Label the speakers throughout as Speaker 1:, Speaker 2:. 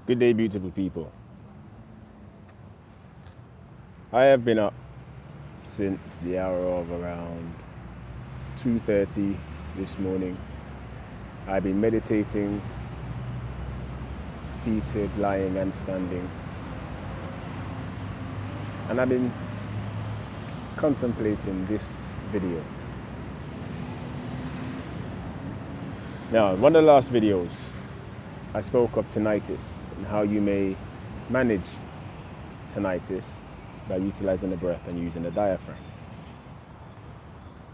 Speaker 1: Good day, beautiful people. I have been up since the hour of around 2:30 this morning. I've been meditating, seated, lying and standing. And I've been contemplating this video. Now, in one of the last videos, I spoke of tinnitus and how you may manage tinnitus by utilizing the breath and using the diaphragm.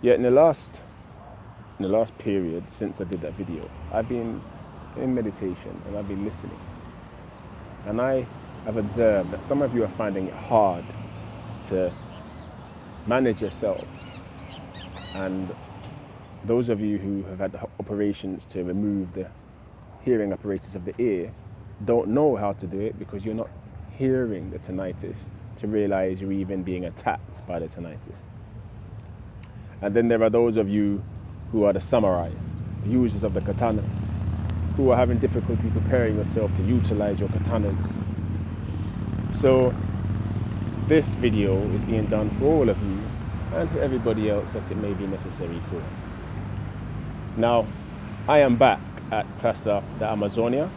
Speaker 1: Yet in the last period since I did that video, I've been in meditation and I've been listening. And I have observed that some of you are finding it hard to manage yourself. And those of you who have had operations to remove the hearing apparatus of the ear don't know how to do it because you're not hearing the tinnitus to realize you're even being attacked by the tinnitus. And then there are those of you who are the samurai, the users of the katanas, who are having difficulty preparing yourself to utilize your katanas. So this video is being done for all of you and for everybody else that it may be necessary for. Now, I am back at Plaza de Amazonia,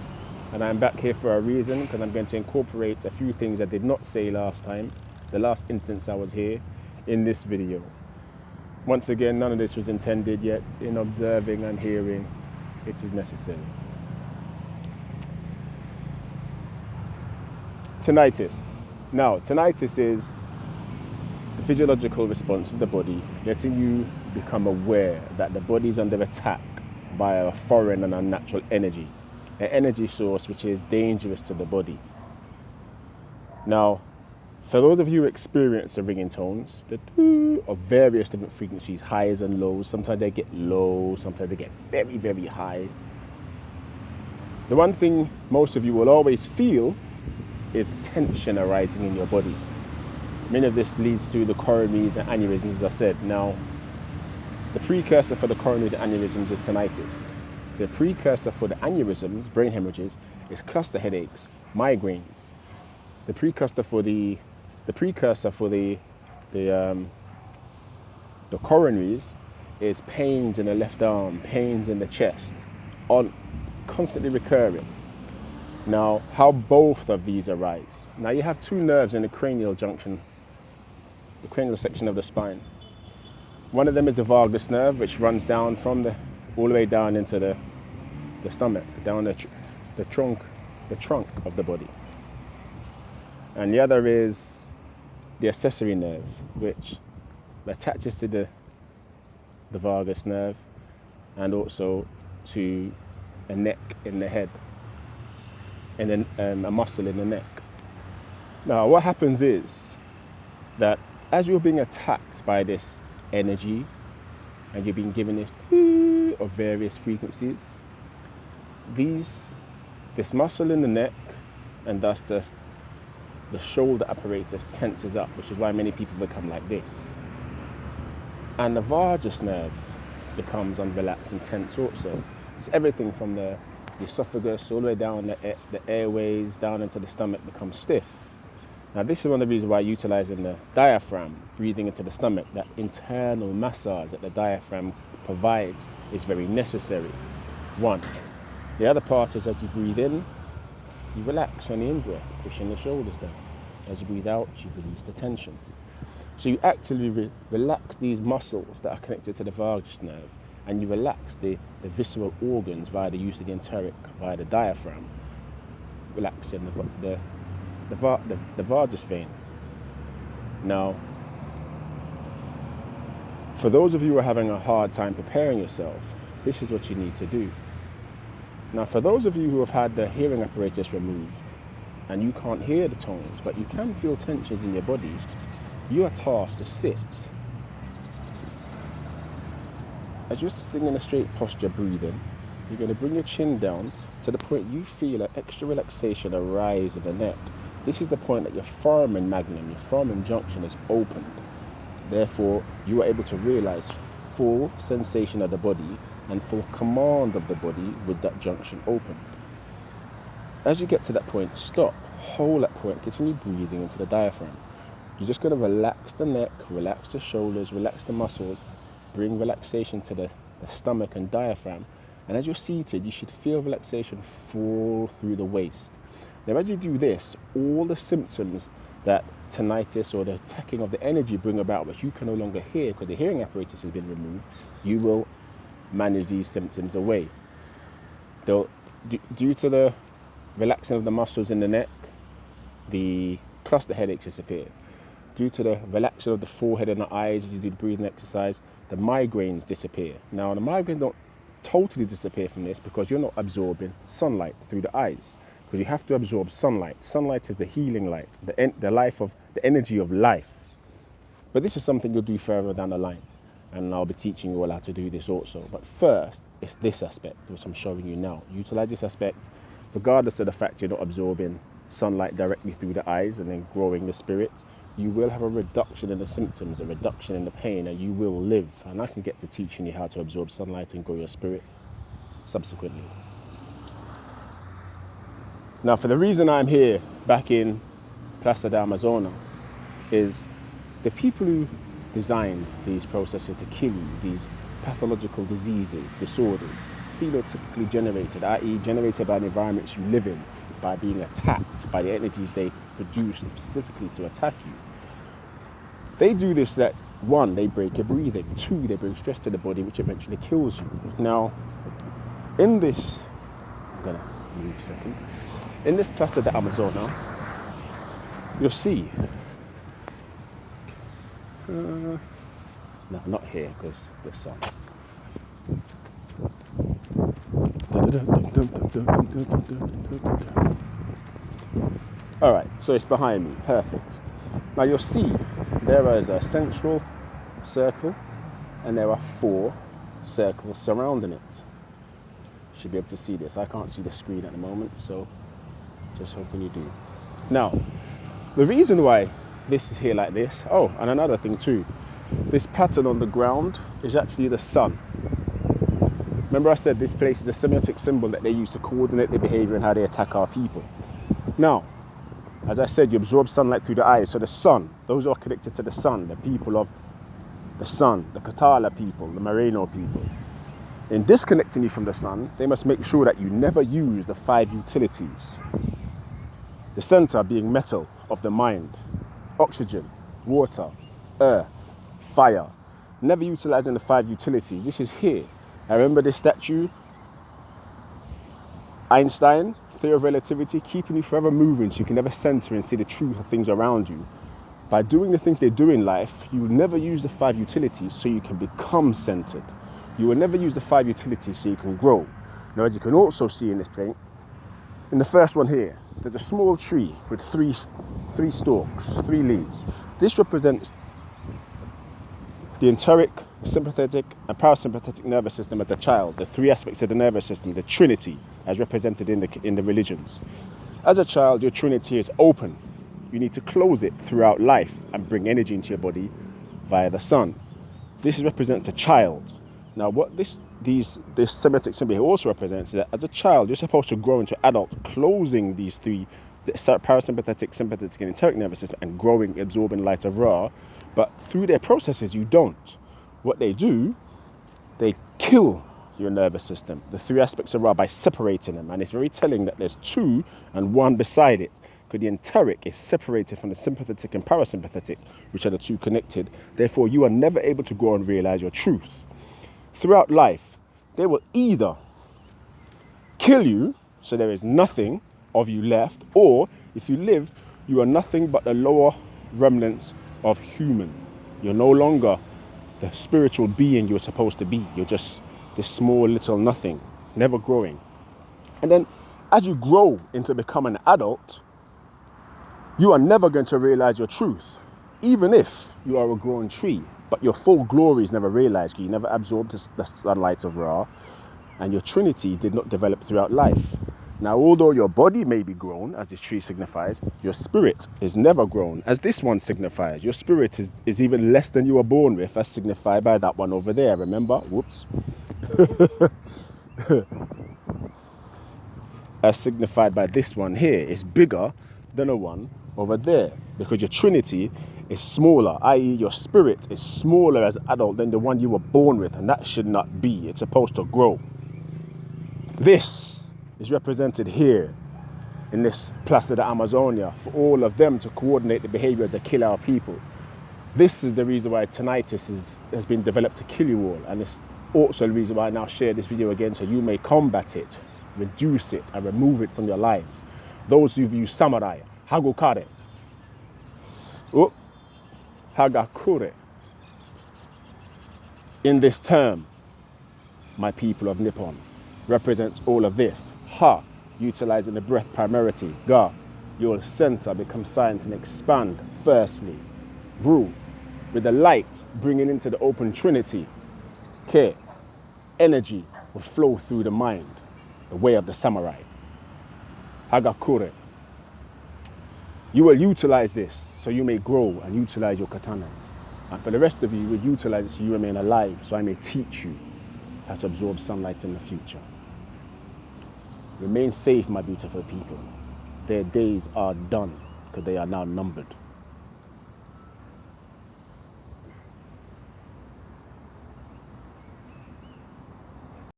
Speaker 1: and I'm back here for a reason, because I'm going to incorporate a few things I did not say last time, the last instance I was here, in this video. Once again, none of this was intended, yet in observing and hearing, it is necessary. Tinnitus. Now, tinnitus is the physiological response of the body letting you become aware that the body is under attack by a foreign and unnatural energy, an energy source which is dangerous to the body. Now, for those of you who experience the ringing tones, the doo of various different frequencies, highs and lows, sometimes they get low, sometimes they get very, very high. The one thing most of you will always feel is tension arising in your body. Many of this leads to the coronaries and aneurysms, as I said. Now, the precursor for the coronaries and aneurysms is tinnitus. The precursor for the aneurysms, brain hemorrhages, is cluster headaches, migraines. The precursor for the coronaries is pains in the left arm, pains in the chest, all constantly recurring. Now, how both of these arise. Now, you have two nerves in the cranial junction, the cranial section of the spine. One of them is the vagus nerve, which runs down from all the way down into the stomach, down the trunk of the body. And the other is the accessory nerve, which attaches to the vagus nerve and also to a neck in the head and then a muscle in the neck. Now, what happens is that as you're being attacked by this energy and you're being given this of various frequencies, this muscle in the neck and thus the shoulder apparatus tenses up, which is why many people become like this. And the vagus nerve becomes unrelaxed and tense also. It's everything from the esophagus all the way down the airways, down into the stomach becomes stiff. Now, this is one of the reasons why utilizing the diaphragm, breathing into the stomach, that internal massage that the diaphragm provides is very necessary. One. The other part is as you breathe in, you relax on the in-breath, pushing the shoulders down. As you breathe out, you release the tensions. So you actually relax these muscles that are connected to the vagus nerve, and you relax the visceral organs via the use of the enteric, via the diaphragm, relaxing the vagus vein. Now, for those of you who are having a hard time preparing yourself, this is what you need to do. Now, for those of you who have had the hearing apparatus removed and you can't hear the tones, but you can feel tensions in your body, you are tasked to sit. As you're sitting in a straight posture, breathing, you're going to bring your chin down to the point you feel an extra relaxation arise in the neck. This is the point that your foramen magnum, your foramen junction is opened. Therefore, you are able to realize full sensation of the body and full command of the body with that junction opened. as you get to that point, stop, hold that point, continue breathing into the diaphragm. You're just going to relax the neck, relax the shoulders, relax the muscles, bring relaxation to the stomach and diaphragm. And as you're seated, you should feel relaxation fall through the waist. Now, as you do this, all the symptoms that tinnitus or the attacking of the energy bring about, which you can no longer hear because the hearing apparatus has been removed, you will manage these symptoms away. Due to the relaxing of the muscles in the neck, the cluster headaches disappear. Due to the relaxation of the forehead and the eyes as you do the breathing exercise, the migraines disappear. Now, the migraines don't totally disappear from this because you're not absorbing sunlight through the eyes. Because you have to absorb sunlight. Sunlight is the healing light, the life of the energy of life. But this is something you'll do further down the line, and I'll be teaching you all how to do this also. But first, it's this aspect which I'm showing you now. Utilize this aspect, regardless of the fact you're not absorbing sunlight directly through the eyes and then growing the spirit. You will have a reduction in the symptoms, a reduction in the pain, and you will live. And I can get to teaching you how to absorb sunlight and grow your spirit subsequently. Now, for the reason I'm here back in Plaza de Amazona is the people who designed these processes to kill you, these pathological diseases, disorders, phenotypically generated, i.e. generated by the environments you live in, by being attacked by the energies they produce specifically to attack you. They do this that, one, they break your breathing, two, they bring stress to the body, which eventually kills you. Now, in this, I'm gonna move a second. In this Plaza de Amazona, you'll see, no, not here, because the sun. All right, so it's behind me, perfect. Now you'll see there is a central circle and there are 4 circles surrounding it. You should be able to see this. I can't see the screen at the moment, so just hoping you do. Now, the reason why this is here like this, oh, and another thing too, this pattern on the ground is actually the sun. Remember I said this place is a semiotic symbol that they use to coordinate their behavior and how they attack our people. Now, as I said, you absorb sunlight through the eyes, so the sun, those who are connected to the sun, the people of the sun, the Katala people, the Moreno people, in disconnecting you from the sun, they must make sure that you never use the 5 utilities. The center being metal of the mind, oxygen, water, earth, fire. Never utilizing the 5 utilities. This is here. I remember this statue, Einstein, theory of relativity, keeping you forever moving so you can never center and see the truth of things around you. By doing the things they do in life, you will never use the 5 utilities so you can become centered. You will never use the 5 utilities so you can grow. Now, as you can also see in this paint, in the first one here, there's a small tree with three stalks, 3 leaves. This represents the enteric, sympathetic, and parasympathetic nervous system as a child, the 3 aspects of the nervous system, the trinity, as represented in the religions. As a child, your trinity is open. You need to close it throughout life and bring energy into your body via the sun. This represents a child. Now, what this semiotic symbol here also represents is that as a child, you're supposed to grow into adult, closing these 3, the parasympathetic, sympathetic, and enteric nervous system, and growing, absorbing light of Ra. But through their processes, you don't. What they do, they kill your nervous system, the 3 aspects of Ra, by separating them. And it's very telling that there's 2 and 1 beside it, because the enteric is separated from the sympathetic and parasympathetic, which are the 2 connected. Therefore, you are never able to grow and realize your truth. Throughout life, they will either kill you, so there is nothing of you left, or if you live, you are nothing but the lower remnants of human. You're no longer the spiritual being you're supposed to be. You're just this small little nothing, never growing. And then as you grow into becoming an adult, you are never going to realize your truth, even if you are a grown tree. But your full glory is never realized. You never absorbed the sunlight of Ra, and your trinity did not develop throughout life. Now, although your body may be grown, as this tree signifies, your spirit is never grown, as this one signifies. Your spirit is even less than you were born with, as signified by that one over there. Remember? Whoops. as signified by this one here, is bigger than the one over there, because your trinity is smaller, i.e. your spirit is smaller as an adult than the one you were born with, and that should not be. It's supposed to grow. This is represented here in this Plaza de Amazonia for all of them to coordinate the behavior to kill our people. This is the reason why tinnitus has been developed to kill you all, and it's also the reason why I now share this video again, so you may combat it, reduce it, and remove it from your lives. Those of you samurai, hagokare, hagakure. In this term, my people of Nippon, represents all of this. Ha, utilizing the breath primarity. Ga, your center becomes silent and expand firstly. Ru, with the light bringing into the open trinity. Ke, energy will flow through the mind, the way of the samurai. Hagakure. You will utilize this so you may grow and utilize your katanas. And for the rest of you, you will utilize it so you remain alive, so I may teach you how to absorb sunlight in the future. Remain safe, my beautiful people. Their days are done, because they are now numbered.